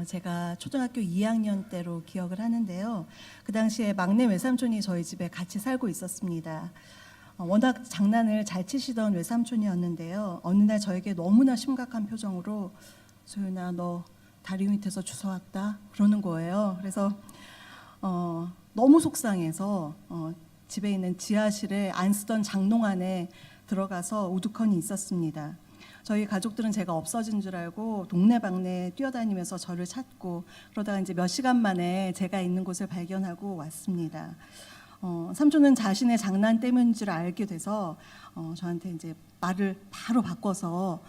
제가 초등학교 2학년 때로 기억을 하는데요. 그 당시에 막내 외삼촌이 저희 집에 같이 살고 있었습니다. 워낙 장난을 잘 치시던 외삼촌이었는데요. 어느 날 저에게 너무나 심각한 표정으로 소윤아 너 다리 밑에서 주워왔다 그러는 거예요. 그래서 너무 속상해서 집에 있는 지하실에 안 쓰던 장롱 안에 들어가서 우두커니 있었습니다. 저희 가족들은 제가 없어진 줄 알고 동네방네 뛰어다니면서 저를 찾고 그러다가 이제 몇 시간 만에 제가 있는 곳을 발견하고 왔습니다. 삼촌은 자신의 장난 때문인 줄 알게 돼서 저한테 이제 말을 바로 바꿔서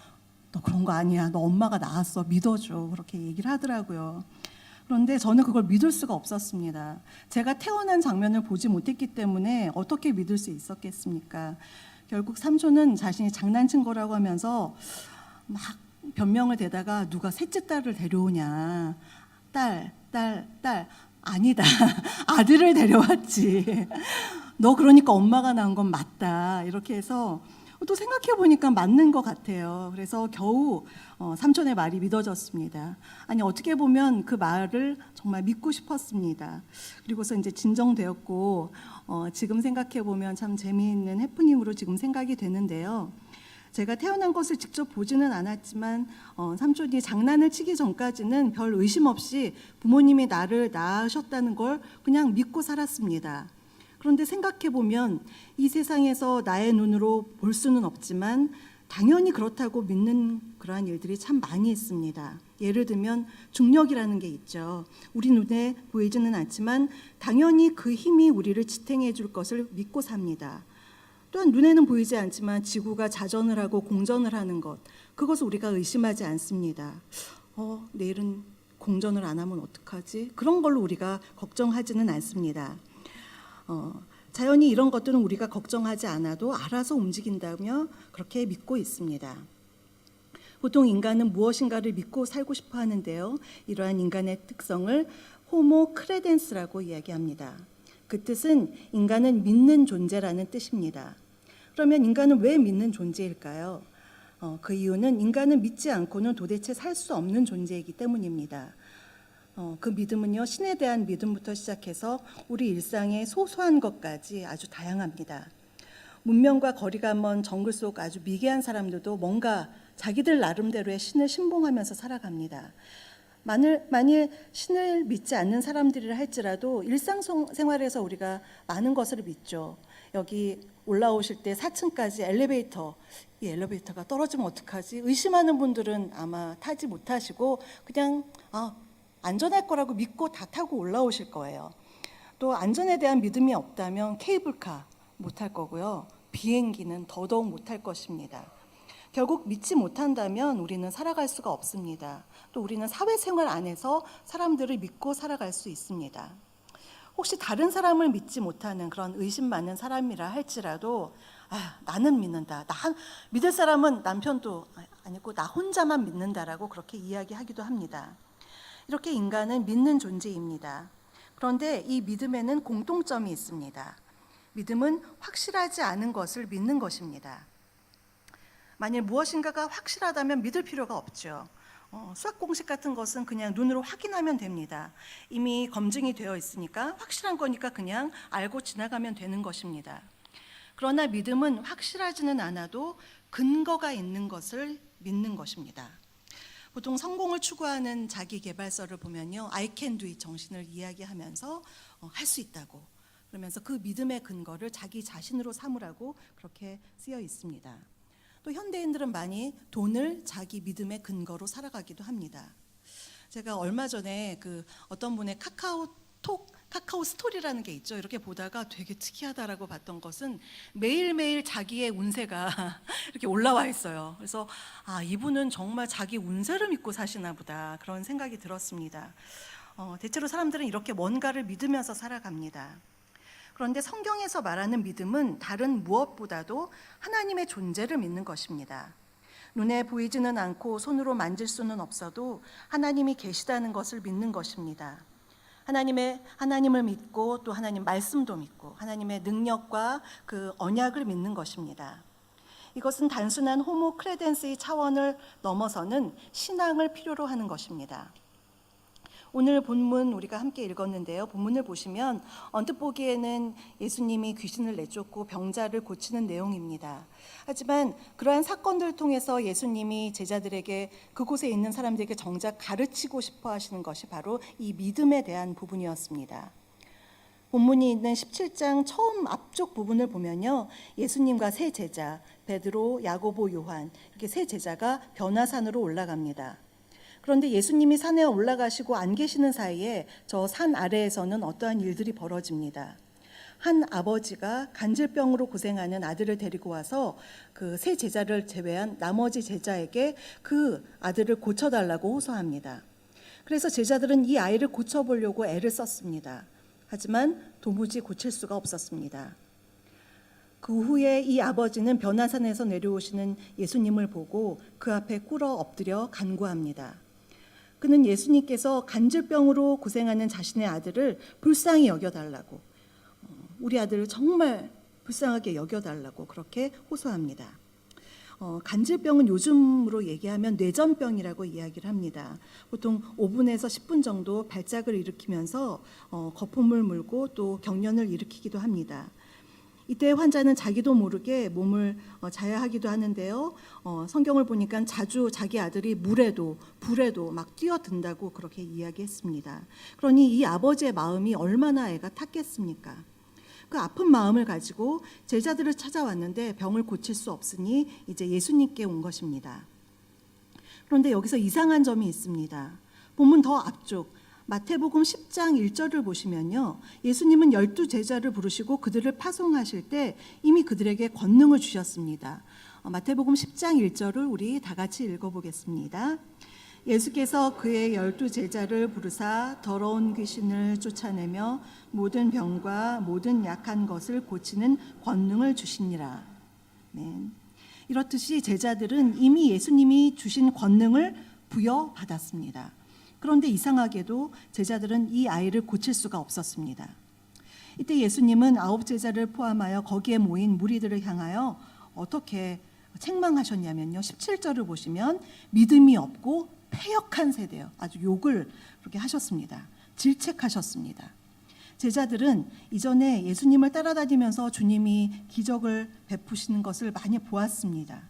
너 그런 거 아니야. 너 엄마가 나왔어. 믿어줘. 그렇게 얘기를 하더라고요. 그런데 저는 그걸 믿을 수가 없었습니다. 제가 태어난 장면을 보지 못했기 때문에 어떻게 믿을 수 있었겠습니까? 결국 삼촌은 자신이 장난친 거라고 하면서 막 변명을 대다가 누가 셋째 딸을 데려오냐. 딸. 아니다. 아들을 데려왔지. 너 그러니까 엄마가 낳은 건 맞다. 이렇게 해서 또 생각해 보니까 맞는 것 같아요. 그래서 겨우 삼촌의 말이 믿어졌습니다. 아니 어떻게 보면 그 말을 정말 믿고 싶었습니다. 그리고서 이제 진정되었고 지금 생각해 보면 참 재미있는 해프닝으로 지금 생각이 되는데요. 제가 태어난 것을 직접 보지는 않았지만 삼촌이 장난을 치기 전까지는 별 의심 없이 부모님이 나를 낳으셨다는 걸 그냥 믿고 살았습니다. 그런데 생각해 보면 이 세상에서 나의 눈으로 볼 수는 없지만 당연히 그렇다고 믿는 그러한 일들이 참 많이 있습니다. 예를 들면 중력이라는 게 있죠. 우리 눈에 보이지는 않지만 당연히 그 힘이 우리를 지탱해 줄 것을 믿고 삽니다. 또한 눈에는 보이지 않지만 지구가 자전을 하고 공전을 하는 것, 그것을 우리가 의심하지 않습니다. 내일은 공전을 안 하면 어떡하지? 그런 걸로 우리가 걱정하지는 않습니다. 자연히 이런 것들은 우리가 걱정하지 않아도 알아서 움직인다며 그렇게 믿고 있습니다. 보통 인간은 무엇인가를 믿고 살고 싶어 하는데요. 이러한 인간의 특성을 호모 크레덴스라고 이야기합니다. 그 뜻은 인간은 믿는 존재라는 뜻입니다. 그러면 인간은 왜 믿는 존재일까요? 그 이유는 인간은 믿지 않고는 도대체 살 수 없는 존재이기 때문입니다. 그 믿음은요, 신에 대한 믿음부터 시작해서 우리 일상의 소소한 것까지 아주 다양합니다. 문명과 거리가 먼 정글 속 아주 미개한 사람들도 뭔가 자기들 나름대로의 신을 신봉하면서 살아갑니다. 만일 신을 믿지 않는 사람들이라 할지라도 일상생활에서 우리가 많은 것을 믿죠. 여기 올라오실 때 4층까지 이 엘리베이터가 떨어지면 어떡하지? 의심하는 분들은 아마 타지 못하시고 그냥 안전할 거라고 믿고 다 타고 올라오실 거예요. 또 안전에 대한 믿음이 없다면 케이블카 못할 거고요. 비행기는 더더욱 못할 것입니다. 결국 믿지 못한다면 우리는 살아갈 수가 없습니다. 또 우리는 사회생활 안에서 사람들을 믿고 살아갈 수 있습니다. 혹시 다른 사람을 믿지 못하는 그런 의심 많은 사람이라 할지라도 나는 믿는다. 믿을 사람은 남편도 아니고 나 혼자만 믿는다라고 그렇게 이야기하기도 합니다. 이렇게 인간은 믿는 존재입니다. 그런데 이 믿음에는 공통점이 있습니다. 믿음은 확실하지 않은 것을 믿는 것입니다. 만일 무엇인가가 확실하다면 믿을 필요가 없죠. 수학 공식 같은 것은 그냥 눈으로 확인하면 됩니다. 이미 검증이 되어 있으니까 확실한 거니까 그냥 알고 지나가면 되는 것입니다. 그러나 믿음은 확실하지는 않아도 근거가 있는 것을 믿는 것입니다. 보통 성공을 추구하는 자기계발서를 보면요, I can do it 정신을 이야기하면서 할 수 있다고 그러면서 그 믿음의 근거를 자기 자신으로 삼으라고 그렇게 쓰여 있습니다. 또 현대인들은 많이 돈을 자기 믿음의 근거로 살아가기도 합니다. 제가 얼마 전에 어떤 분의 카카오 스토리라는 게 있죠. 이렇게 보다가 되게 특이하다라고 봤던 것은 매일매일 자기의 운세가 이렇게 올라와 있어요. 그래서 이분은 정말 자기 운세를 믿고 사시나 보다 그런 생각이 들었습니다. 대체로 사람들은 이렇게 뭔가를 믿으면서 살아갑니다. 그런데 성경에서 말하는 믿음은 다른 무엇보다도 하나님의 존재를 믿는 것입니다. 눈에 보이지는 않고 손으로 만질 수는 없어도 하나님이 계시다는 것을 믿는 것입니다. 하나님을 믿고 또 하나님 말씀도 믿고 하나님의 능력과 그 언약을 믿는 것입니다. 이것은 단순한 호모 크레덴스의 차원을 넘어서는 신앙을 필요로 하는 것입니다. 오늘 본문 우리가 함께 읽었는데요. 본문을 보시면 언뜻 보기에는 예수님이 귀신을 내쫓고 병자를 고치는 내용입니다. 하지만 그러한 사건들을 통해서 예수님이 제자들에게 그곳에 있는 사람들에게 정작 가르치고 싶어 하시는 것이 바로 이 믿음에 대한 부분이었습니다. 본문이 있는 17장 처음 앞쪽 부분을 보면요. 예수님과 세 제자, 베드로, 야고보, 요한 이렇게 세 제자가 변화산으로 올라갑니다. 그런데 예수님이 산에 올라가시고 안 계시는 사이에 저 산 아래에서는 어떠한 일들이 벌어집니다. 한 아버지가 간질병으로 고생하는 아들을 데리고 와서 그 세 제자를 제외한 나머지 제자에게 그 아들을 고쳐달라고 호소합니다. 그래서 제자들은 이 아이를 고쳐보려고 애를 썼습니다. 하지만 도무지 고칠 수가 없었습니다. 그 후에 이 아버지는 변화산에서 내려오시는 예수님을 보고 그 앞에 꿇어 엎드려 간구합니다. 그는 예수님께서 간질병으로 고생하는 자신의 아들을 불쌍히 여겨달라고, 우리 아들을 정말 불쌍하게 여겨달라고 그렇게 호소합니다. 간질병은 요즘으로 얘기하면 뇌전병이라고 이야기를 합니다. 보통 5분에서 10분 정도 발작을 일으키면서 거품을 물고 또 경련을 일으키기도 합니다. 이때 환자는 자기도 모르게 몸을 자해하기도 하는데요. 성경을 보니까 자주 자기 아들이 물에도 불에도 막 뛰어든다고 그렇게 이야기했습니다. 그러니 이 아버지의 마음이 얼마나 애가 탔겠습니까? 그 아픈 마음을 가지고 제자들을 찾아왔는데 병을 고칠 수 없으니 이제 예수님께 온 것입니다. 그런데 여기서 이상한 점이 있습니다. 본문 더 앞쪽 마태복음 10장 1절을 보시면요. 예수님은 12제자를 부르시고 그들을 파송하실 때 이미 그들에게 권능을 주셨습니다. 마태복음 10장 1절을 우리 다 같이 읽어보겠습니다. 예수께서 그의 12제자를 부르사 더러운 귀신을 쫓아내며 모든 병과 모든 약한 것을 고치는 권능을 주시니라. 네. 이렇듯이 제자들은 이미 예수님이 주신 권능을 부여받았습니다. 그런데 이상하게도 제자들은 이 아이를 고칠 수가 없었습니다. 이때 예수님은 9제자를 포함하여 거기에 모인 무리들을 향하여 어떻게 책망하셨냐면요. 17절을 보시면 믿음이 없고 패역한 세대요. 아주 욕을 그렇게 하셨습니다. 질책하셨습니다. 제자들은 이전에 예수님을 따라다니면서 주님이 기적을 베푸시는 것을 많이 보았습니다.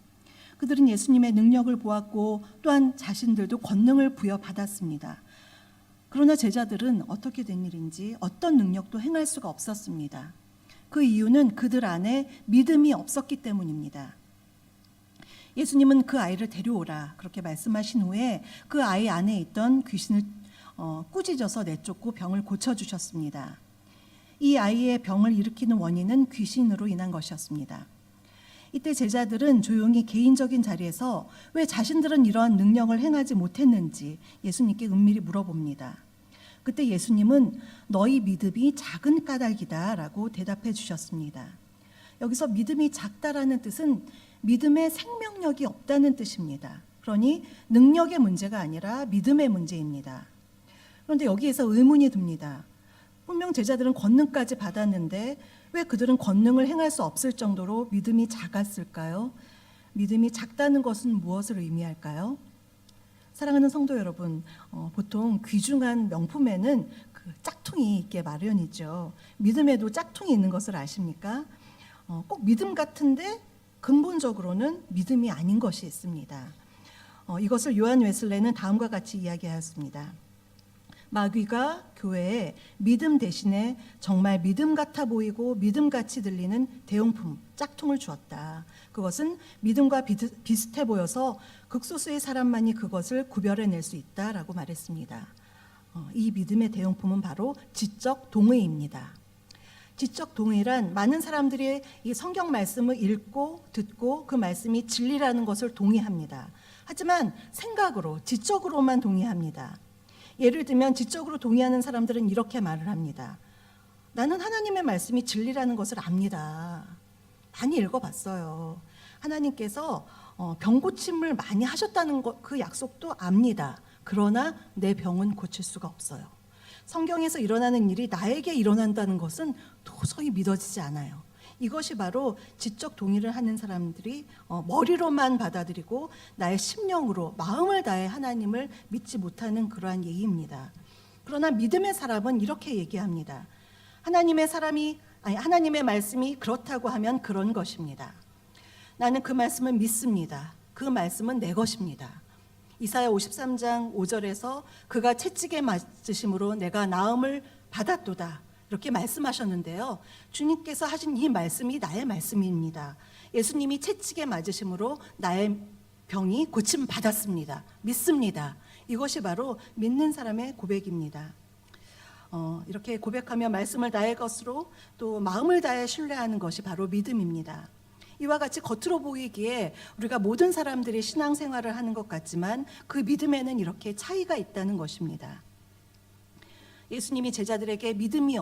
그들은 예수님의 능력을 보았고 또한 자신들도 권능을 부여받았습니다. 그러나 제자들은 어떻게 된 일인지 어떤 능력도 행할 수가 없었습니다. 그 이유는 그들 안에 믿음이 없었기 때문입니다. 예수님은 그 아이를 데려오라 그렇게 말씀하신 후에 그 아이 안에 있던 귀신을 꾸짖어서 내쫓고 병을 고쳐주셨습니다. 이 아이의 병을 일으키는 원인은 귀신으로 인한 것이었습니다. 이때 제자들은 조용히 개인적인 자리에서 왜 자신들은 이러한 능력을 행하지 못했는지 예수님께 은밀히 물어봅니다. 그때 예수님은 너희 믿음이 작은 까닭이다 라고 대답해 주셨습니다. 여기서 믿음이 작다라는 뜻은 믿음의 생명력이 없다는 뜻입니다. 그러니 능력의 문제가 아니라 믿음의 문제입니다. 그런데 여기에서 의문이 듭니다. 분명 제자들은 권능까지 받았는데 왜 그들은 권능을 행할 수 없을 정도로 믿음이 작았을까요? 믿음이 작다는 것은 무엇을 의미할까요? 사랑하는 성도 여러분, 보통 귀중한 명품에는 그 짝퉁이 있게 마련이죠. 믿음에도 짝퉁이 있는 것을 아십니까? 꼭 믿음 같은데 근본적으로는 믿음이 아닌 것이 있습니다. 이것을 요한 웨슬레는 다음과 같이 이야기하였습니다. 마귀가 교회에 믿음 대신에 정말 믿음 같아 보이고 믿음같이 들리는 대용품, 짝퉁을 주었다. 그것은 믿음과 비슷해 보여서 극소수의 사람만이 그것을 구별해낼 수 있다라고 말했습니다. 이 믿음의 대용품은 바로 지적 동의입니다. 지적 동의란 많은 사람들이 이 성경 말씀을 읽고 듣고 그 말씀이 진리라는 것을 동의합니다. 하지만 생각으로, 지적으로만 동의합니다. 예를 들면 지적으로 동의하는 사람들은 이렇게 말을 합니다. 나는 하나님의 말씀이 진리라는 것을 압니다. 많이 읽어봤어요. 하나님께서 병 고침을 많이 하셨다는 그 약속도 압니다. 그러나 내 병은 고칠 수가 없어요. 성경에서 일어나는 일이 나에게 일어난다는 것은 도저히 믿어지지 않아요. 이것이 바로 지적 동의를 하는 사람들이 머리로만 받아들이고 나의 심령으로 마음을 다해 하나님을 믿지 못하는 그러한 예입니다. 그러나 믿음의 사람은 이렇게 얘기합니다. 하나님의 말씀이 그렇다고 하면 그런 것입니다. 나는 그 말씀을 믿습니다. 그 말씀은 내 것입니다. 이사야 53장 5절에서 그가 채찍에 맞으심으로 내가 나음을 받았도다, 이렇게 말씀하셨는데요. 주님께서 하신 이 말씀이 나의 말씀입니다. 예수님이 채찍에 맞으심으로 나의 병이 고침 받았습니다. 믿습니다. 이것이 바로 믿는 사람의 고백입니다. 이렇게 고백하며 말씀을 나의 것으로 또 마음을 다해 신뢰하는 것이 바로 믿음입니다. 이와 같이 겉으로 보이기에 우리가 모든 사람들이 신앙생활을 하는 것 같지만 그 믿음에는 이렇게 차이가 있다는 것입니다. 예수님이 제자들에게 믿음이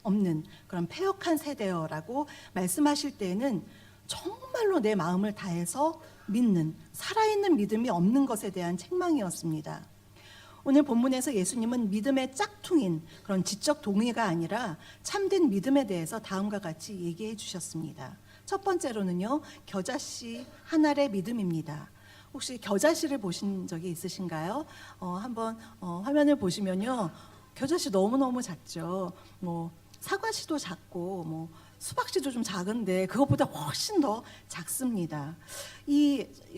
없는 그런 패역한 세대여라고 말씀하실 때에는 정말로 내 마음을 다해서 믿는, 살아있는 믿음이 없는 것에 대한 책망이었습니다. 오늘 본문에서 예수님은 믿음의 짝퉁인 그런 지적 동의가 아니라 참된 믿음에 대해서 다음과 같이 얘기해 주셨습니다. 첫 번째로는요, 겨자씨 한 알의 믿음입니다. 혹시 겨자씨를 보신 적이 있으신가요? 한번 화면을 보시면요, 겨자씨 너무너무 작죠. 사과씨도 작고 수박씨도 좀 작은데 그것보다 훨씬 더 작습니다.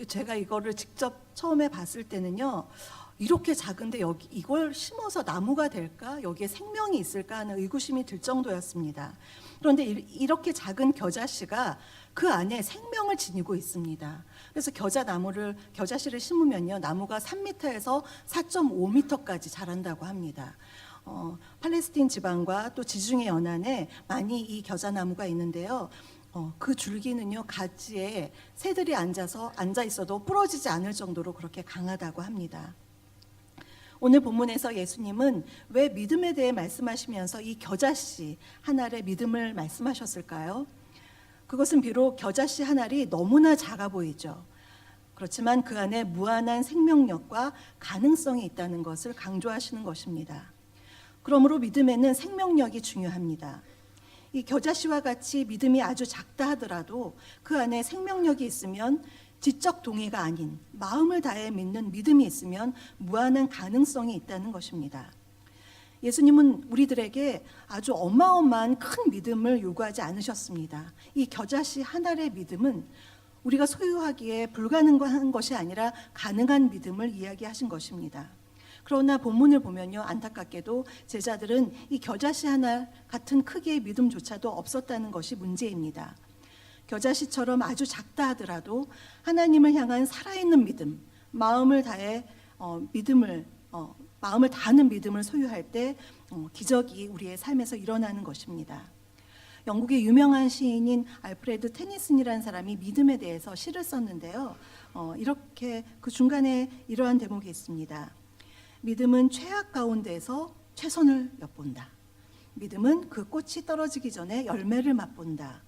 제가 이거를 직접 처음에 봤을 때는요, 이렇게 작은데 이걸 심어서 나무가 될까? 여기에 생명이 있을까 하는 의구심이 들 정도였습니다. 그런데 이렇게 작은 겨자씨가 그 안에 생명을 지니고 있습니다. 그래서 겨자씨를 심으면요, 나무가 3m에서 4.5m까지 자란다고 합니다. 팔레스틴 지방과 또 지중해 연안에 많이 이 겨자나무가 있는데요. 그 줄기는요, 가지에 새들이 앉아 있어도 부러지지 않을 정도로 그렇게 강하다고 합니다. 오늘 본문에서 예수님은 왜 믿음에 대해 말씀하시면서 이 겨자씨 한 알의 믿음을 말씀하셨을까요? 그것은 비록 겨자씨 한 알이 너무나 작아 보이죠. 그렇지만 그 안에 무한한 생명력과 가능성이 있다는 것을 강조하시는 것입니다. 그러므로 믿음에는 생명력이 중요합니다. 이 겨자씨와 같이 믿음이 아주 작다 하더라도 그 안에 생명력이 있으면, 지적 동의가 아닌 마음을 다해 믿는 믿음이 있으면 무한한 가능성이 있다는 것입니다. 예수님은 우리들에게 아주 어마어마한 큰 믿음을 요구하지 않으셨습니다. 이 겨자씨 한 알의 믿음은 우리가 소유하기에 불가능한 것이 아니라 가능한 믿음을 이야기하신 것입니다. 그러나 본문을 보면요, 안타깝게도 제자들은 이 겨자씨 하나 같은 크기의 믿음조차도 없었다는 것이 문제입니다. 겨자씨처럼 아주 작다 하더라도 하나님을 향한 살아있는 믿음, 마음을 다해 마음을 다하는 믿음을 소유할 때 기적이 우리의 삶에서 일어나는 것입니다. 영국의 유명한 시인인 알프레드 테니슨이라는 사람이 믿음에 대해서 시를 썼는데요. 이렇게 그 중간에 이러한 대목이 있습니다. 믿음은 최악 가운데서 최선을 엿본다. 믿음은 그 꽃이 떨어지기 전에 열매를 맛본다.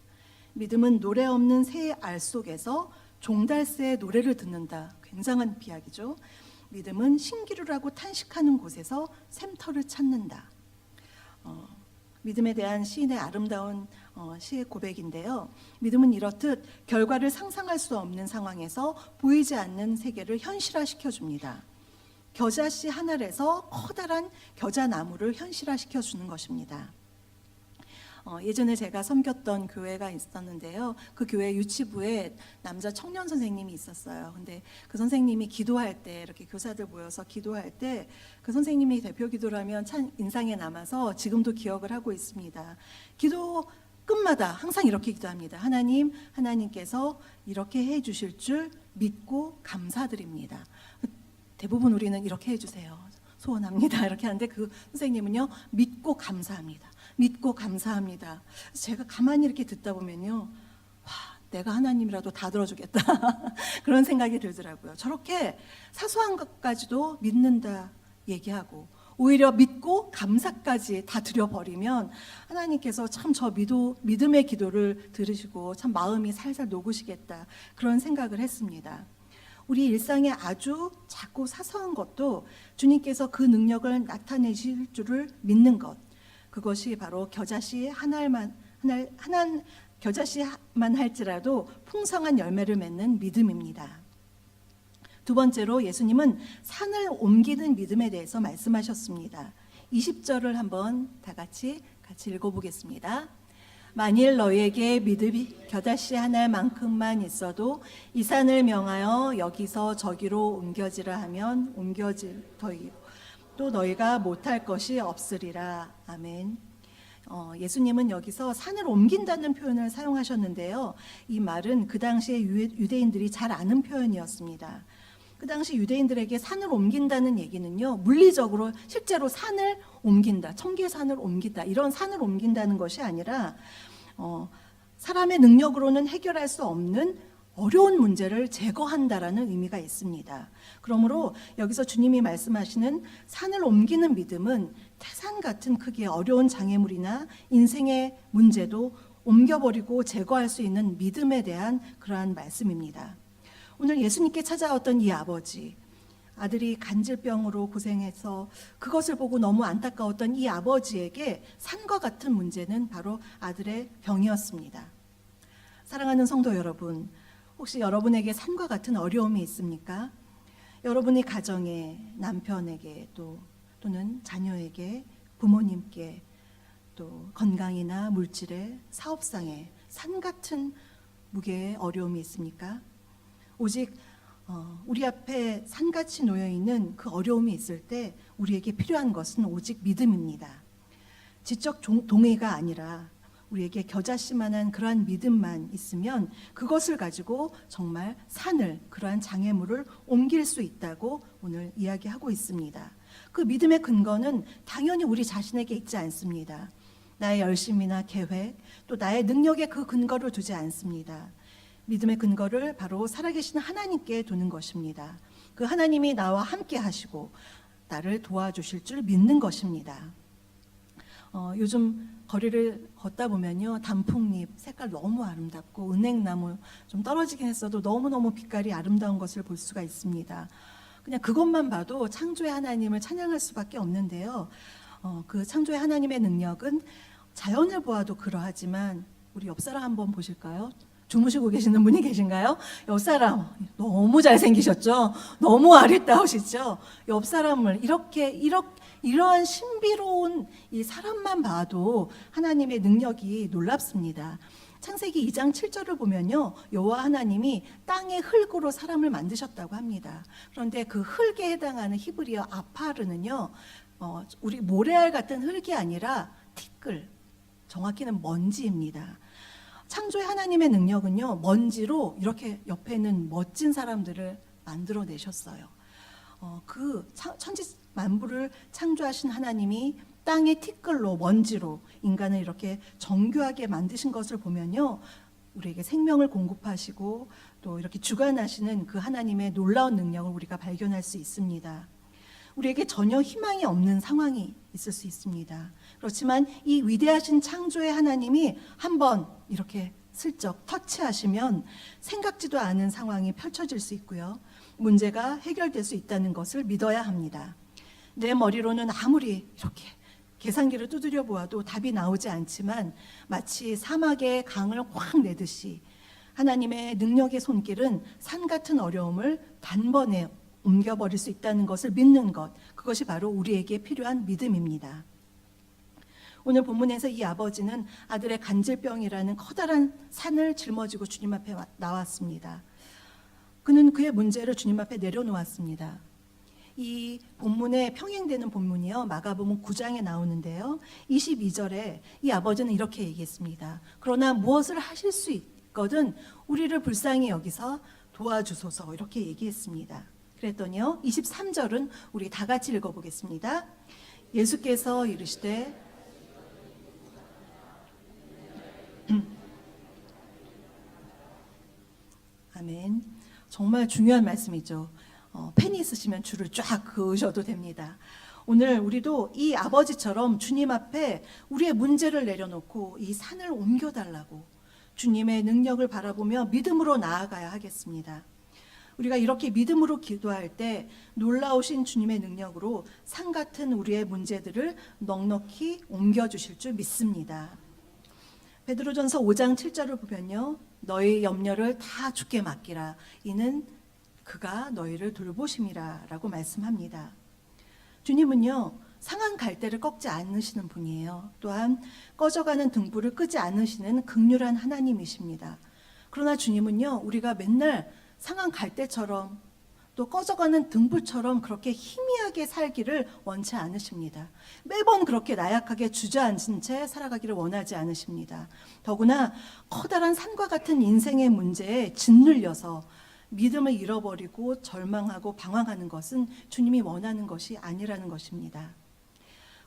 믿음은 노래 없는 새의 알 속에서 종달새의 노래를 듣는다. 굉장한 비약이죠. 믿음은 신기루라고 탄식하는 곳에서 샘터를 찾는다. 믿음에 대한 시인의 아름다운 시의 고백인데요. 믿음은 이렇듯 결과를 상상할 수 없는 상황에서 보이지 않는 세계를 현실화시켜 줍니다. 겨자씨 한 알에서 커다란 겨자나무를 현실화시켜 주는 것입니다. 예전에 제가 섬겼던 교회가 있었는데요. 그 교회 유치부에 남자 청년 선생님이 있었어요. 근데 그 선생님이 기도할 때, 이렇게 교사들 모여서 기도할 때 그 선생님이 대표 기도를 하면 참 인상에 남아서 지금도 기억을 하고 있습니다. 기도 끝마다 항상 이렇게 기도합니다. 하나님께서 이렇게 해 주실 줄 믿고 감사드립니다. 대부분 우리는 이렇게 해주세요, 소원합니다, 이렇게 하는데 그 선생님은요, 믿고 감사합니다. 믿고 감사합니다. 제가 가만히 이렇게 듣다 보면요, 내가 하나님이라도 다 들어주겠다 그런 생각이 들더라고요. 저렇게 사소한 것까지도 믿는다 얘기하고 오히려 믿고 감사까지 다 드려버리면 하나님께서 참 저 믿음의 기도를 들으시고 참 마음이 살살 녹으시겠다, 그런 생각을 했습니다. 우리 일상에 아주 작고 사소한 것도 주님께서 그 능력을 나타내실 줄을 믿는 것, 그것이 바로 겨자씨 겨자씨만 할지라도 풍성한 열매를 맺는 믿음입니다. 두 번째로 예수님은 산을 옮기는 믿음에 대해서 말씀하셨습니다. 20절을 한번 다 같이 읽어보겠습니다. 만일 너희에게 믿음이 겨자씨 하나만큼만 있어도 이 산을 명하여 여기서 저기로 옮겨지라 하면 옮겨질 터이요 또 너희가 못할 것이 없으리라. 아멘. 예수님은 여기서 산을 옮긴다는 표현을 사용하셨는데요. 이 말은 그 당시에 유대인들이 잘 아는 표현이었습니다. 그 당시 유대인들에게 산을 옮긴다는 얘기는요, 물리적으로 실제로 산을 옮긴다, 청계산을 옮긴다, 이런 산을 옮긴다는 것이 아니라 사람의 능력으로는 해결할 수 없는 어려운 문제를 제거한다라는 의미가 있습니다. 그러므로 여기서 주님이 말씀하시는 산을 옮기는 믿음은 태산 같은 크기의 어려운 장애물이나 인생의 문제도 옮겨버리고 제거할 수 있는 믿음에 대한 그러한 말씀입니다. 오늘 예수님께 찾아왔던 이 아버지, 아들이 간질병으로 고생해서 그것을 보고 너무 안타까웠던 이 아버지에게 산과 같은 문제는 바로 아들의 병이었습니다. 사랑하는 성도 여러분, 혹시 여러분에게 산과 같은 어려움이 있습니까? 여러분이 가정에, 남편에게 또는 자녀에게, 부모님께, 또 건강이나 물질에, 사업상에 산 같은 무게의 어려움이 있습니까? 오직 우리 앞에 산같이 놓여있는 그 어려움이 있을 때 우리에게 필요한 것은 오직 믿음입니다. 지적 동의가 아니라 우리에게 겨자씨만한 그러한 믿음만 있으면 그것을 가지고 정말 산을, 그러한 장애물을 옮길 수 있다고 오늘 이야기하고 있습니다. 그 믿음의 근거는 당연히 우리 자신에게 있지 않습니다. 나의 열심이나 계획, 또 나의 능력에 그 근거를 두지 않습니다. 믿음의 근거를 바로 살아계신 하나님께 두는 것입니다. 그 하나님이 나와 함께 하시고 나를 도와주실 줄 믿는 것입니다. 요즘 거리를 걷다 보면요, 단풍잎 색깔 너무 아름답고 은행나무 좀 떨어지긴 했어도 너무너무 빛깔이 아름다운 것을 볼 수가 있습니다. 그냥 그것만 봐도 창조의 하나님을 찬양할 수밖에 없는데요. 그 창조의 하나님의 능력은 자연을 보아도 그러하지만 우리 옆 사람 한번 보실까요? 주무시고 계시는 분이 계신가요? 옆 사람 너무 잘생기셨죠? 너무 아리따우시죠? 옆 사람을 이러한 신비로운 이 사람만 봐도 하나님의 능력이 놀랍습니다. 창세기 2장 7절을 보면요, 여호와 하나님이 땅의 흙으로 사람을 만드셨다고 합니다. 그런데 그 흙에 해당하는 히브리어 아파르는요, 우리 모래알 같은 흙이 아니라 티끌, 정확히는 먼지입니다. 창조의 하나님의 능력은요, 먼지로 이렇게 옆에 있는 멋진 사람들을 만들어내셨어요. 그 천지 만물을 창조하신 하나님이 땅의 티끌로, 먼지로 인간을 이렇게 정교하게 만드신 것을 보면요, 우리에게 생명을 공급하시고 또 이렇게 주관하시는 그 하나님의 놀라운 능력을 우리가 발견할 수 있습니다. 우리에게 전혀 희망이 없는 상황이 있을 수 있습니다. 그렇지만 이 위대하신 창조의 하나님이 한번 이렇게 슬쩍 터치하시면 생각지도 않은 상황이 펼쳐질 수 있고요, 문제가 해결될 수 있다는 것을 믿어야 합니다. 내 머리로는 아무리 이렇게 계산기를 두드려 보아도 답이 나오지 않지만 마치 사막의 강을 확 내듯이 하나님의 능력의 손길은 산 같은 어려움을 단번에 옮겨버릴 수 있다는 것을 믿는 것, 그것이 바로 우리에게 필요한 믿음입니다. 오늘 본문에서 이 아버지는 아들의 간질병이라는 커다란 산을 짊어지고 주님 앞에 나왔습니다. 그는 그의 문제를 주님 앞에 내려놓았습니다. 이 본문에 평행되는 본문이요, 마가복음 9장에 나오는데요, 22절에 이 아버지는 이렇게 얘기했습니다. 그러나 무엇을 하실 수 있거든 우리를 불쌍히 여기서 도와주소서, 이렇게 얘기했습니다. 그랬더니요, 23절은 우리 다 같이 읽어보겠습니다. 예수께서 이르시되 아멘. 정말 중요한 말씀이죠. 펜이 있으시면 줄을 쫙 그으셔도 됩니다. 오늘 우리도 이 아버지처럼 주님 앞에 우리의 문제를 내려놓고 이 산을 옮겨달라고 주님의 능력을 바라보며 믿음으로 나아가야 하겠습니다. 우리가 이렇게 믿음으로 기도할 때 놀라우신 주님의 능력으로 산 같은 우리의 문제들을 넉넉히 옮겨주실 줄 믿습니다. 베드로전서 5장 7절을 보면요, 너희 염려를 다 주께 맡기라, 이는 그가 너희를 돌보심이라 라고 말씀합니다. 주님은요, 상한 갈대를 꺾지 않으시는 분이에요. 또한 꺼져가는 등불을 끄지 않으시는 극률한 하나님이십니다. 그러나 주님은요, 우리가 맨날 상한 갈대처럼 또 꺼져가는 등불처럼 그렇게 희미하게 살기를 원치 않으십니다. 매번 그렇게 나약하게 주저앉은 채 살아가기를 원하지 않으십니다. 더구나 커다란 산과 같은 인생의 문제에 짓눌려서 믿음을 잃어버리고 절망하고 방황하는 것은 주님이 원하는 것이 아니라는 것입니다.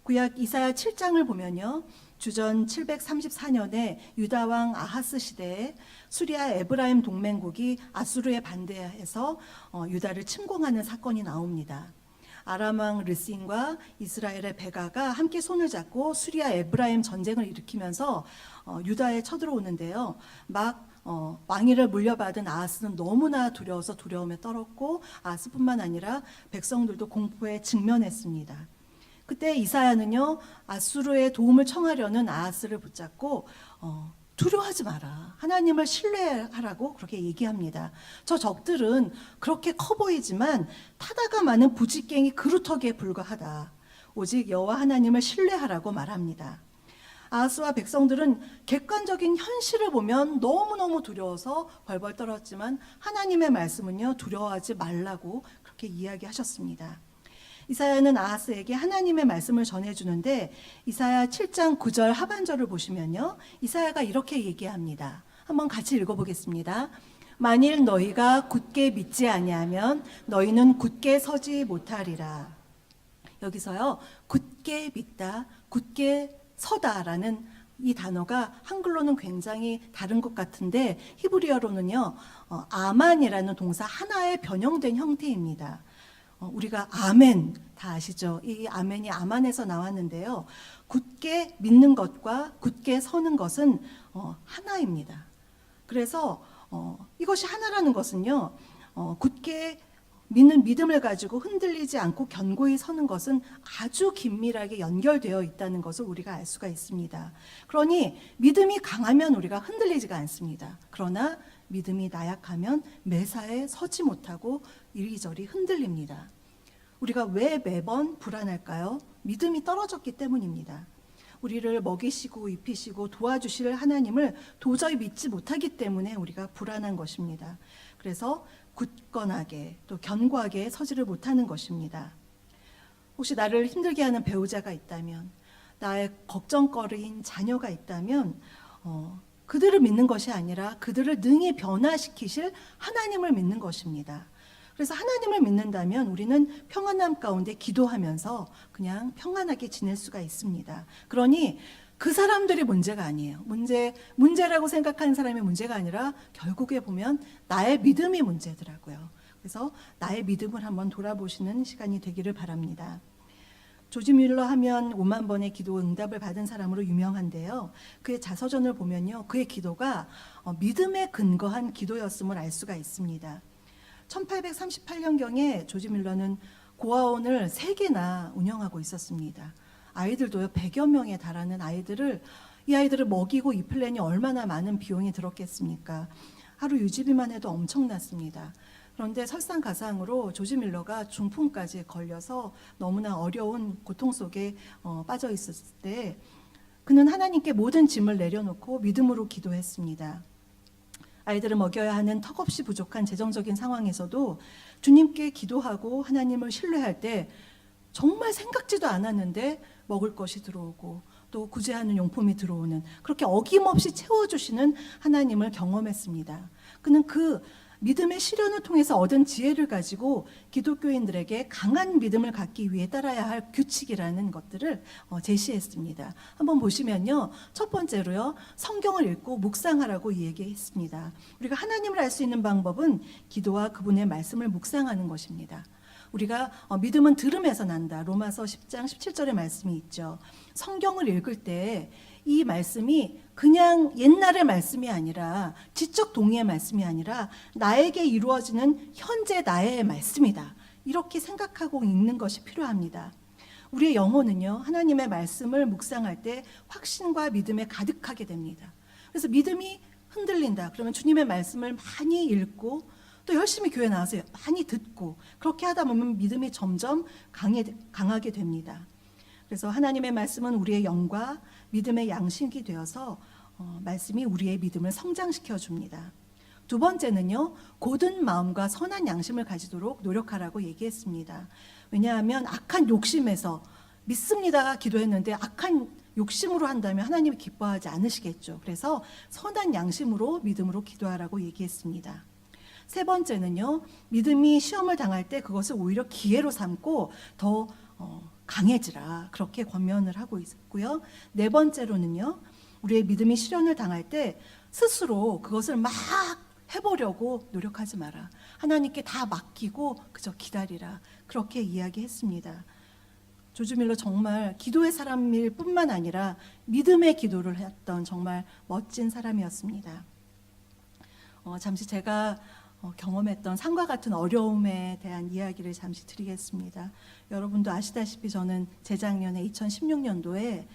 구약 이사야 7장을 보면요, 주전 734년에 유다 왕 아하스 시대에 수리아 에브라임 동맹국이 아수르에 반대해서 유다를 침공하는 사건이 나옵니다. 아람 왕 르신과 이스라엘의 베가가 함께 손을 잡고 수리아 에브라임 전쟁을 일으키면서 유다에 쳐들어오는데요. 왕위를 물려받은 아하스는 너무나 두려워서 두려움에 떨었고, 아하스뿐만 아니라 백성들도 공포에 직면했습니다. 그때 이사야는요, 아수르의 도움을 청하려는 아하스를 붙잡고 두려워하지 마라, 하나님을 신뢰하라고 그렇게 얘기합니다. 저 적들은 그렇게 커 보이지만 타다가 마는 부지깽이 그루터기에 불과하다. 오직 여호와 하나님을 신뢰하라고 말합니다. 아하스와 백성들은 객관적인 현실을 보면 너무너무 두려워서 벌벌 떨었지만 하나님의 말씀은요, 두려워하지 말라고 그렇게 이야기하셨습니다. 이사야는 아하스에게 하나님의 말씀을 전해주는데, 이사야 7장 9절 하반절을 보시면요, 이사야가 이렇게 얘기합니다. 한번 같이 읽어보겠습니다. 만일 너희가 굳게 믿지 아니하면 너희는 굳게 서지 못하리라. 여기서요, 굳게 믿다, 굳게 서다라는 이 단어가 한글로는 굉장히 다른 것 같은데, 히브리어로는요, 아만이라는 동사 하나의 변형된 형태입니다. 우리가 아멘 다 아시죠? 이 아멘이 아만에서 나왔는데요, 굳게 믿는 것과 굳게 서는 것은 하나입니다. 그래서 이것이 하나라는 것은요, 굳게 믿는 믿음을 가지고 흔들리지 않고 견고히 서는 것은 아주 긴밀하게 연결되어 있다는 것을 우리가 알 수가 있습니다. 그러니 믿음이 강하면 우리가 흔들리지가 않습니다. 그러나 믿음이 나약하면 매사에 서지 못하고 이리저리 흔들립니다. 우리가 왜 매번 불안할까요? 믿음이 떨어졌기 때문입니다. 우리를 먹이시고 입히시고 도와주실 하나님을 도저히 믿지 못하기 때문에 우리가 불안한 것입니다. 그래서 굳건하게 또 견고하게 서지를 못하는 것입니다. 혹시 나를 힘들게 하는 배우자가 있다면, 나의 걱정거리인 자녀가 있다면 그들을 믿는 것이 아니라 그들을 능히 변화시키실 하나님을 믿는 것입니다. 그래서 하나님을 믿는다면 우리는 평안함 가운데 기도하면서 그냥 평안하게 지낼 수가 있습니다. 그러니 그 사람들이 문제가 아니에요. 문제라고 생각하는 사람이 문제가 아니라 결국에 보면 나의 믿음이 문제더라고요. 그래서 나의 믿음을 한번 돌아보시는 시간이 되기를 바랍니다. 조지 뮬러 하면 5만 번의 기도 응답을 받은 사람으로 유명한데요. 그의 자서전을 보면요, 그의 기도가 믿음에 근거한 기도였음을 알 수가 있습니다. 1838년경에 조지 뮬러는 고아원을 3개나 운영하고 있었습니다. 아이들도요, 100여 명에 달하는 이 아이들을 먹이고 입히려니 얼마나 많은 비용이 들었겠습니까? 하루 유지비만 해도 엄청났습니다. 그런데 설상가상으로 조지 뮬러가 중풍까지 걸려서 너무나 어려운 고통 속에 빠져 있었을 때, 그는 하나님께 모든 짐을 내려놓고 믿음으로 기도했습니다. 아이들을 먹여야 하는 턱없이 부족한 재정적인 상황에서도 주님께 기도하고 하나님을 신뢰할 때 정말 생각지도 않았는데 먹을 것이 들어오고 또 구제하는 용품이 들어오는, 그렇게 어김없이 채워주시는 하나님을 경험했습니다. 그는 그 믿음의 시련을 통해서 얻은 지혜를 가지고 기독교인들에게 강한 믿음을 갖기 위해 따라야 할 규칙이라는 것들을 제시했습니다. 한번 보시면요, 첫 번째로요, 성경을 읽고 묵상하라고 얘기했습니다. 우리가 하나님을 알 수 있는 방법은 기도와 그분의 말씀을 묵상하는 것입니다. 우리가 믿음은 들음에서 난다, 로마서 10장 17절의 말씀이 있죠. 성경을 읽을 때 이 말씀이 그냥 옛날의 말씀이 아니라, 지적 동의의 말씀이 아니라 나에게 이루어지는 현재 나의 말씀이다, 이렇게 생각하고 읽는 것이 필요합니다. 우리의 영혼은요, 하나님의 말씀을 묵상할 때 확신과 믿음에 가득하게 됩니다. 그래서 믿음이 흔들린다 그러면 주님의 말씀을 많이 읽고 또 열심히 교회 나와서 많이 듣고, 그렇게 하다 보면 믿음이 점점 강하게 됩니다. 그래서 하나님의 말씀은 우리의 영과 믿음의 양식이 되어서 말씀이 우리의 믿음을 성장시켜 줍니다. 두 번째는요, 고든 마음과 선한 양심을 가지도록 노력하라고 얘기했습니다. 왜냐하면 악한 욕심에서 믿습니다가 기도했는데 악한 욕심으로 한다면 하나님이 기뻐하지 않으시겠죠. 그래서 선한 양심으로 믿음으로 기도하라고 얘기했습니다. 세 번째는요, 믿음이 시험을 당할 때 그것을 오히려 기회로 삼고 더 강해지라, 그렇게 권면을 하고 있고요. 네 번째로는요, 우리의 믿음이 시련을 당할 때 스스로 그것을 막 해보려고 노력하지 마라. 하나님께 다 맡기고 그저 기다리라. 그렇게 이야기했습니다. 조지 밀러 정말 기도의 사람일 뿐만 아니라 믿음의 기도를 했던 정말 멋진 사람이었습니다. 잠시 제가 경험했던 상과 같은 어려움에 대한 이야기를 잠시 드리겠습니다. 여러분도 아시다시피 저는 재작년에 2016년도에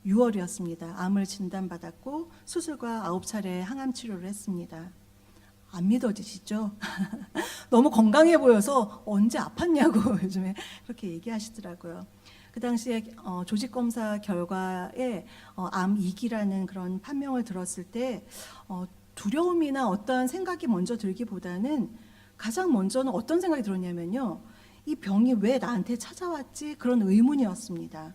6월이었습니다. 암을 진단받았고 수술과 9차례 항암 치료를 했습니다. 안 믿어지시죠? 너무 건강해 보여서 언제 아팠냐고 요즘에 그렇게 얘기하시더라고요. 그 당시에 조직검사 결과에 암 2기라는 그런 판명을 들었을 때 두려움이나 어떠한 생각이 먼저 들기보다는 가장 먼저는 어떤 생각이 들었냐면요, 이 병이 왜 나한테 찾아왔지? 그런 의문이었습니다.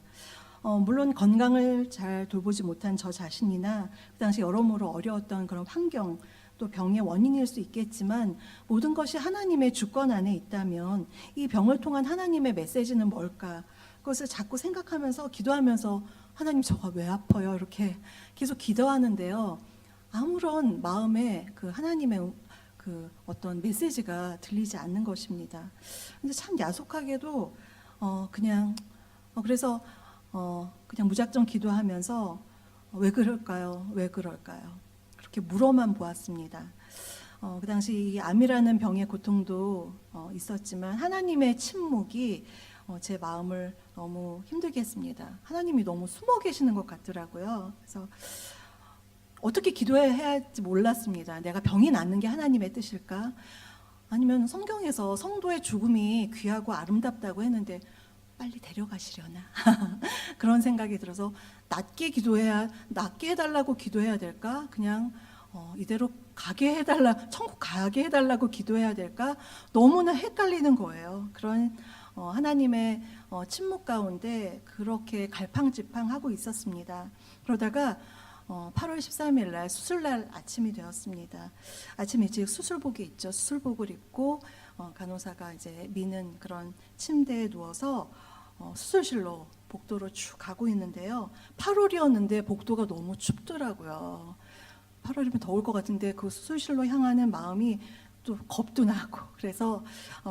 물론 건강을 잘 돌보지 못한 저 자신이나 그 당시 여러모로 어려웠던 그런 환경, 또 병의 원인일 수 있겠지만 모든 것이 하나님의 주권 안에 있다면 이 병을 통한 하나님의 메시지는 뭘까? 그것을 자꾸 생각하면서 기도하면서 하나님 저가 왜 아파요? 이렇게 계속 기도하는데요. 아무런 마음에 그 하나님의 그 어떤 메시지가 들리지 않는 것입니다. 근데 참 야속하게도 그래서 그냥 무작정 기도하면서 왜 그럴까요? 왜 그럴까요? 그렇게 물어만 보았습니다. 그 당시 이 암이라는 병의 고통도 있었지만 하나님의 침묵이 제 마음을 너무 힘들게 했습니다. 하나님이 너무 숨어 계시는 것 같더라고요. 그래서 어떻게 기도해야 할지 몰랐습니다. 내가 병이 낫는 게 하나님의 뜻일까? 아니면 성경에서 성도의 죽음이 귀하고 아름답다고 했는데 빨리 데려가시려나? 그런 생각이 들어서 낫게 해달라고 기도해야 될까? 그냥 이대로 가게 해달라, 천국 가게 해달라고 기도해야 될까? 너무나 헷갈리는 거예요. 그런 하나님의 침묵 가운데 그렇게 갈팡질팡하고 있었습니다. 그러다가 8월 13일 날 수술날 아침이 되었습니다. 아침 일찍 수술복이 있죠. 수술복을 입고 간호사가 이제 미는 그런 침대에 누워서 수술실로 복도로 쭉 가고 있는데요. 8월이었는데 복도가 너무 춥더라고요. 8월이면 더울 것 같은데 그 수술실로 향하는 마음이 또 겁도 나고 그래서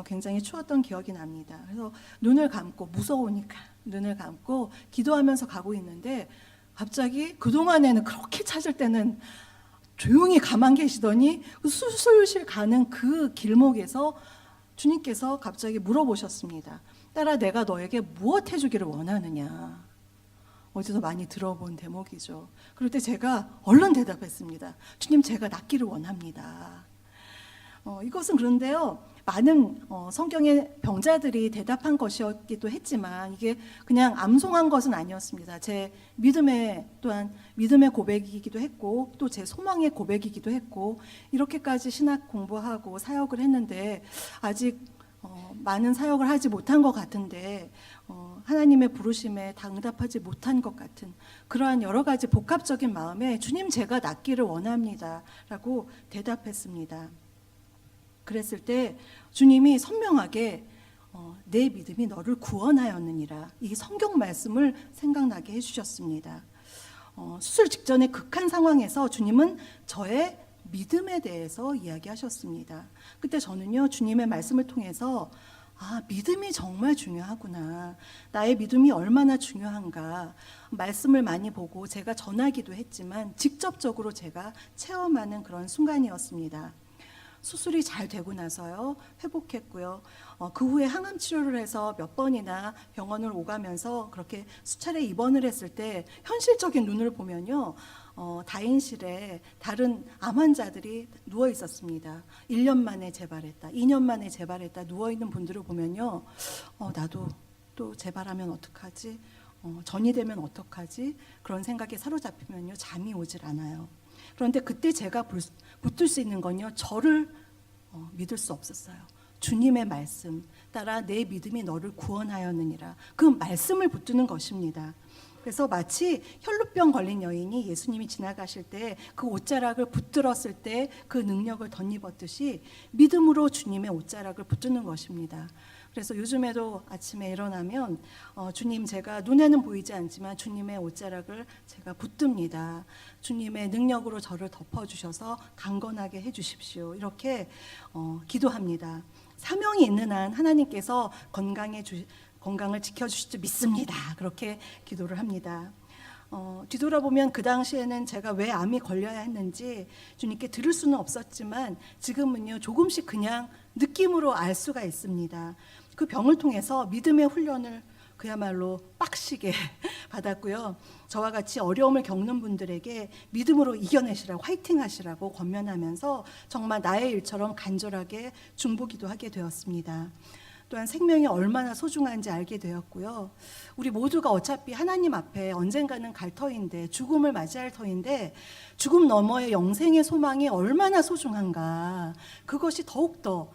굉장히 추웠던 기억이 납니다. 그래서 눈을 감고 무서우니까 눈을 감고 기도하면서 가고 있는데 갑자기 그동안에는 그렇게 찾을 때는 조용히 가만 계시더니 수술실 가는 그 길목에서 주님께서 갑자기 물어보셨습니다. 딸아, 내가 너에게 무엇 해주기를 원하느냐? 어디서 많이 들어본 대목이죠. 그럴 때 제가 얼른 대답했습니다. 주님, 제가 낫기를 원합니다. 이것은 그런데요, 많은 성경의 병자들이 대답한 것이었기도 했지만 이게 그냥 암송한 것은 아니었습니다. 제 또한 믿음의 고백이기도 했고 또 제 소망의 고백이기도 했고 이렇게까지 신학 공부하고 사역을 했는데 아직 많은 사역을 하지 못한 것 같은데 하나님의 부르심에 다 응답하지 못한 것 같은 그러한 여러 가지 복합적인 마음에 주님, 제가 낫기를 원합니다 라고 대답했습니다. 그랬을 때 주님이 선명하게 내 믿음이 너를 구원하였느니라, 이 성경 말씀을 생각나게 해주셨습니다. 수술 직전의 극한 상황에서 주님은 저의 믿음에 대해서 이야기하셨습니다. 그때 저는요, 주님의 말씀을 통해서 믿음이 정말 중요하구나, 나의 믿음이 얼마나 중요한가 말씀을 많이 보고 제가 전하기도 했지만 직접적으로 제가 체험하는 그런 순간이었습니다. 수술이 잘 되고 나서요, 회복했고요. 그 후에 항암 치료를 해서 몇 번이나 병원을 오가면서 그렇게 수차례 입원을 했을 때 현실적인 눈을 보면요, 다인실에 다른 암 환자들이 누워 있었습니다. 1년 만에 재발했다, 2년 만에 재발했다 누워 있는 분들을 보면요, 나도 또 재발하면 어떡하지? 전이 되면 어떡하지? 그런 생각에 사로잡히면요, 잠이 오질 않아요. 그런데 그때 제가 붙들 수 있는 건요, 저를 믿을 수 없었어요. 주님의 말씀 따라 내 믿음이 너를 구원하였느니라. 그 말씀을 붙드는 것입니다. 그래서 마치 혈루병 걸린 여인이 예수님이 지나가실 때 그 옷자락을 붙들었을 때 그 능력을 덧입었듯이 믿음으로 주님의 옷자락을 붙드는 것입니다. 그래서 요즘에도 아침에 일어나면 주님, 제가 눈에는 보이지 않지만 주님의 옷자락을 제가 붙듭니다. 주님의 능력으로 저를 덮어주셔서 강건하게 해주십시오. 이렇게 기도합니다. 사명이 있는 한 하나님께서 건강을 지켜주실 줄 믿습니다. 그렇게 기도를 합니다. 뒤돌아보면 그 당시에는 제가 왜 암이 걸려야 했는지 주님께 들을 수는 없었지만 지금은요, 조금씩 그냥 느낌으로 알 수가 있습니다. 그 병을 통해서 믿음의 훈련을 그야말로 빡시게 받았고요. 저와 같이 어려움을 겪는 분들에게 믿음으로 이겨내시라고, 화이팅 하시라고 권면하면서 정말 나의 일처럼 간절하게 중보기도 하게 되었습니다. 또한 생명이 얼마나 소중한지 알게 되었고요. 우리 모두가 어차피 하나님 앞에 언젠가는 갈 터인데, 죽음을 맞이할 터인데, 죽음 너머의 영생의 소망이 얼마나 소중한가, 그것이 더욱더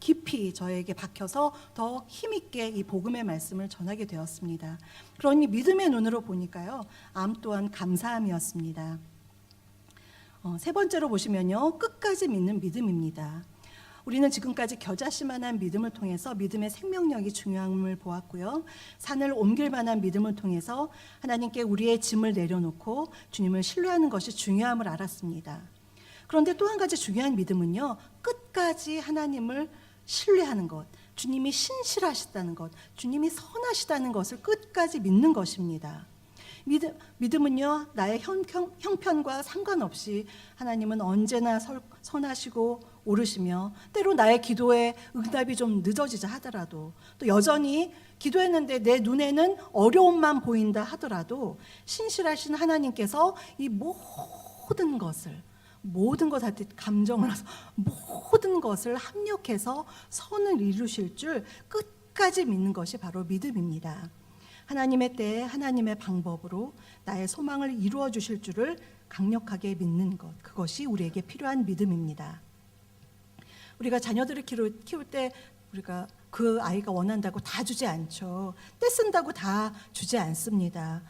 깊이 저에게 박혀서 더 힘있게 이 복음의 말씀을 전하게 되었습니다. 그러니 믿음의 눈으로 보니까요, 암 또한 감사함이었습니다. 세 번째로 보시면요, 끝까지 믿는 믿음입니다. 우리는 지금까지 겨자씨만한 믿음을 통해서 믿음의 생명력이 중요함을 보았고요. 산을 옮길 만한 믿음을 통해서 하나님께 우리의 짐을 내려놓고 주님을 신뢰하는 것이 중요함을 알았습니다. 그런데 또 한 가지 중요한 믿음은요, 끝까지 하나님을 신뢰하는 것, 주님이 신실하시다는 것, 주님이 선하시다는 것을 끝까지 믿는 것입니다. 믿음은요, 나의 형편과 상관없이 하나님은 언제나 선하시고 오르시며, 때로 나의 기도에 응답이 좀 늦어지자 하더라도, 또 여전히 기도했는데 내 눈에는 어려움만 보인다 하더라도 신실하신 하나님께서 이 모든 것한테 감정을 해서 모든 것을 합력해서 선을 이루실 줄 끝까지 믿는 것이 바로 믿음입니다. 하나님의 때에 하나님의 방법으로 나의 소망을 이루어 주실 줄을 강력하게 믿는 것, 그것이 우리에게 필요한 믿음입니다. 우리가 자녀들을 키울 때 우리가 그 아이가 원한다고 다 주지 않죠. 떼쓴다고 다 주지 않습니다.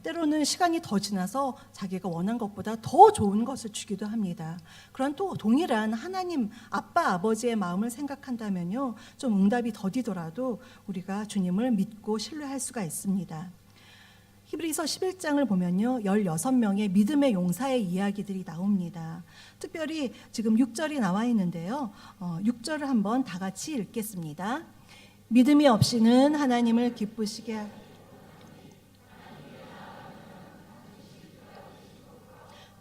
때로는 시간이 더 지나서 자기가 원한 것보다 더 좋은 것을 주기도 합니다. 그런 또 동일한 하나님 아빠 아버지의 마음을 생각한다면요, 좀 응답이 더디더라도 우리가 주님을 믿고 신뢰할 수가 있습니다. 히브리서 11장을 보면요, 16명의 믿음의 용사의 이야기들이 나옵니다. 특별히 지금 6절이 나와 있는데요, 6절을 한번 다 같이 읽겠습니다. 믿음이 없이는 하나님을 기쁘시게 하고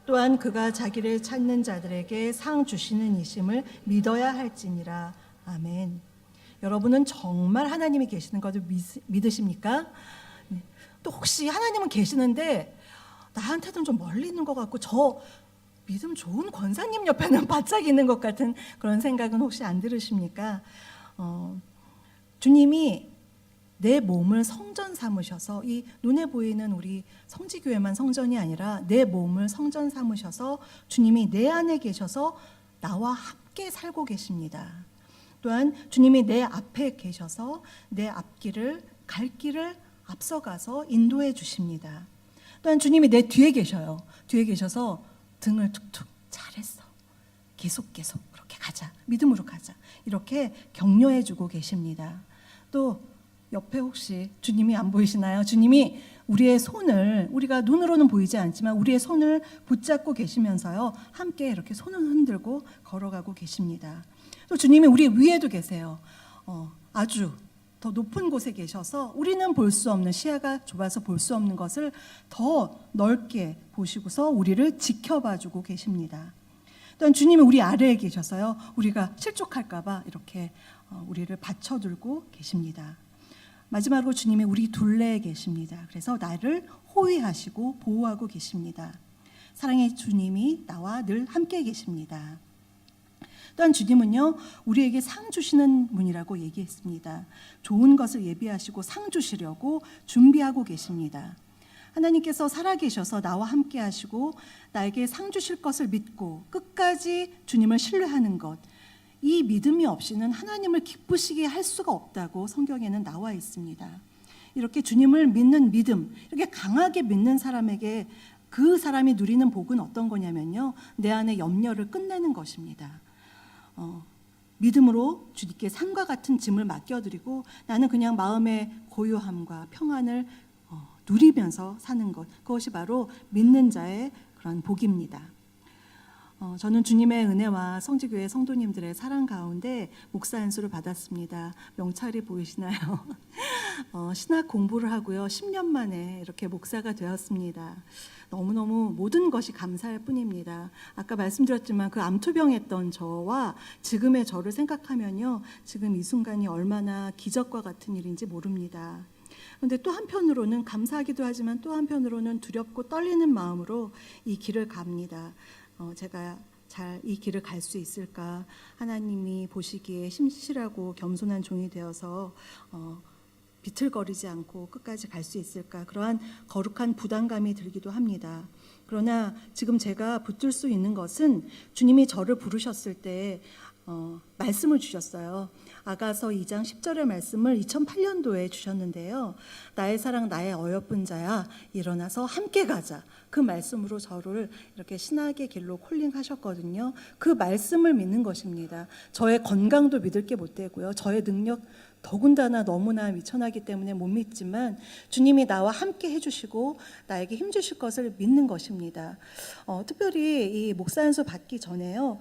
또한 그가 자기를 찾는 자들에게 상 주시는 이심을 믿어야 할지니라. 아멘. 여러분은 정말 하나님이 계시는 것을 믿으십니까? 또 혹시 하나님은 계시는데 나한테는 좀 멀리 있는 것 같고 저 믿음 좋은 권사님 옆에는 바짝 있는 것 같은 그런 생각은 혹시 안 들으십니까? 주님이 내 몸을 성전 삼으셔서, 이 눈에 보이는 우리 성지교회만 성전이 아니라 내 몸을 성전 삼으셔서 주님이 내 안에 계셔서 나와 함께 살고 계십니다. 또한 주님이 내 앞에 계셔서 내 앞길을, 갈 길을 앞서가서 인도해 주십니다. 또한 주님이 내 뒤에 계셔요. 뒤에 계셔서 등을 툭툭, 잘했어, 계속 그렇게 가자, 믿음으로 가자, 이렇게 격려해 주고 계십니다. 또 옆에 혹시 주님이 안 보이시나요? 주님이 우리의 손을, 우리가 눈으로는 보이지 않지만 우리의 손을 붙잡고 계시면서요, 함께 이렇게 손을 흔들고 걸어가고 계십니다. 또 주님이 우리 위에도 계세요. 아주 더 높은 곳에 계셔서 우리는 볼 수 없는, 시야가 좁아서 볼 수 없는 것을 더 넓게 보시고서 우리를 지켜봐주고 계십니다. 또한 주님이 우리 아래에 계셔서요, 우리가 실족할까 봐 이렇게 우리를 받쳐들고 계십니다. 마지막으로 주님이 우리 둘레에 계십니다. 그래서 나를 호위하시고 보호하고 계십니다. 사랑의 주님이 나와 늘 함께 계십니다. 또한 주님은요, 우리에게 상 주시는 분이라고 얘기했습니다. 좋은 것을 예비하시고 상 주시려고 준비하고 계십니다. 하나님께서 살아계셔서 나와 함께 하시고 나에게 상 주실 것을 믿고 끝까지 주님을 신뢰하는 것, 이 믿음이 없이는 하나님을 기쁘시게 할 수가 없다고 성경에는 나와 있습니다. 이렇게 주님을 믿는 믿음, 이렇게 강하게 믿는 사람에게 그 사람이 누리는 복은 어떤 거냐면요, 내 안에 염려를 끝내는 것입니다. 믿음으로 주님께 산과 같은 짐을 맡겨드리고 나는 그냥 마음의 고요함과 평안을 누리면서 사는 것, 그것이 바로 믿는 자의 그런 복입니다. 저는 주님의 은혜와 성지교회 성도님들의 사랑 가운데 목사 안수를 받았습니다. 명찰이 보이시나요? 신학 공부를 하고요, 10년 만에 이렇게 목사가 되었습니다. 너무너무 모든 것이 감사할 뿐입니다. 아까 말씀드렸지만 그 암투병했던 저와 지금의 저를 생각하면요, 지금 이 순간이 얼마나 기적과 같은 일인지 모릅니다. 그런데 또 한편으로는 감사하기도 하지만 또 한편으로는 두렵고 떨리는 마음으로 이 길을 갑니다. 제가 잘 이 길을 갈 수 있을까? 하나님이 보시기에 심실하고 겸손한 종이 되어서 비틀거리지 않고 끝까지 갈 수 있을까? 그러한 거룩한 부담감이 들기도 합니다. 그러나 지금 제가 붙들 수 있는 것은 주님이 저를 부르셨을 때 말씀을 주셨어요. 아가서 2장 10절의 말씀을 2008년도에 주셨는데요. 나의 사랑 나의 어여쁜 자야, 일어나서 함께 가자. 그 말씀으로 저를 이렇게 신학의 길로 콜링하셨거든요. 그 말씀을 믿는 것입니다. 저의 건강도 믿을 게 못 되고요, 저의 능력 더군다나 너무나 미천하기 때문에 못 믿지만 주님이 나와 함께 해주시고 나에게 힘주실 것을 믿는 것입니다. 특별히 이 목사 안수 받기 전에요,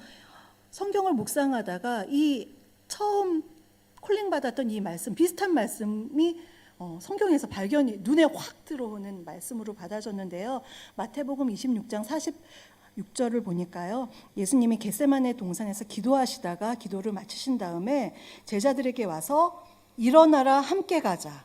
성경을 묵상하다가 이 처음 콜링 받았던 이 말씀, 비슷한 말씀이 성경에서 발견이 눈에 확 들어오는 말씀으로 받아졌는데요. 마태복음 26장 46절을 보니까요, 예수님이 겟세마네 동산에서 기도하시다가 기도를 마치신 다음에 제자들에게 와서 일어나라 함께 가자,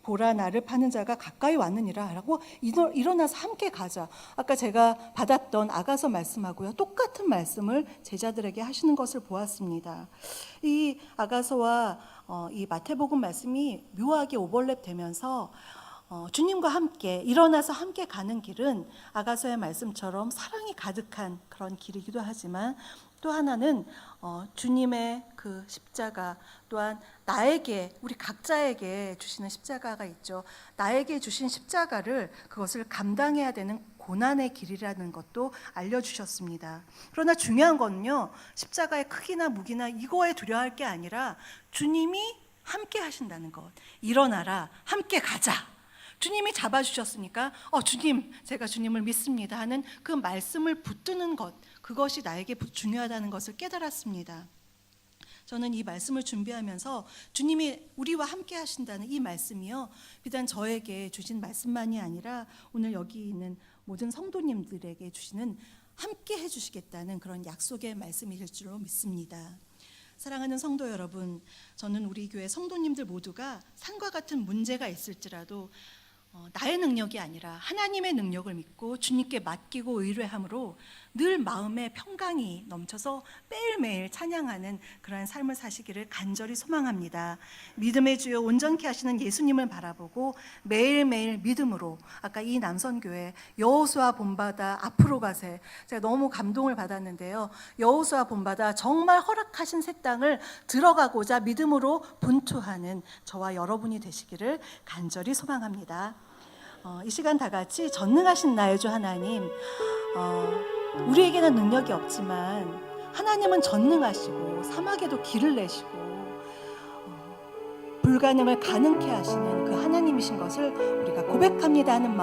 보라 나를 파는 자가 가까이 왔느니라 라고 일어나서 함께 가자. 아까 제가 받았던 아가서 말씀하고요, 똑같은 말씀을 제자들에게 하시는 것을 보았습니다. 이 아가서와 이 마태복음 말씀이 묘하게 오버랩 되면서 주님과 함께 일어나서 함께 가는 길은 아가서의 말씀처럼 사랑이 가득한 그런 길이기도 하지만 또 하나는 주님의 그 십자가, 또한 나에게, 우리 각자에게 주시는 십자가가 있죠. 나에게 주신 십자가를, 그것을 감당해야 되는 고난의 길이라는 것도 알려주셨습니다. 그러나 중요한 건요, 십자가의 크기나 무기나 이거에 두려워할 게 아니라 주님이 함께 하신다는 것. 일어나라, 함께 가자. 주님이 잡아주셨으니까 주님, 제가 주님을 믿습니다 하는 그 말씀을 붙드는 것, 그것이 나에게 중요하다는 것을 깨달았습니다. 저는 이 말씀을 준비하면서 주님이 우리와 함께 하신다는 이 말씀이요, 비단 저에게 주신 말씀만이 아니라 오늘 여기 있는 모든 성도님들에게 주시는, 함께 해주시겠다는 그런 약속의 말씀이실 줄로 믿습니다. 사랑하는 성도 여러분, 저는 우리 교회 성도님들 모두가 산과 같은 문제가 있을지라도 나의 능력이 아니라 하나님의 능력을 믿고 주님께 맡기고 의뢰함으로 늘 마음에 평강이 넘쳐서 매일매일 찬양하는 그러한 삶을 사시기를 간절히 소망합니다. 믿음의 주여 온전케 하시는 예수님을 바라보고 매일매일 믿음으로, 아까 이 남선교회 여호수아 본받아 앞으로 가세, 제가 너무 감동을 받았는데요. 여호수아 본받아 정말 허락하신 새 땅을 들어가고자 믿음으로 분투하는 저와 여러분이 되시기를 간절히 소망합니다. 이 시간 다 같이 전능하신 나의 주 하나님, 우리에게는 능력이 없지만 하나님은 전능하시고 사막에도 길을 내시고 불가능을 가능케 하시는 그 하나님이신 것을 우리가 고백합니다 하는 마음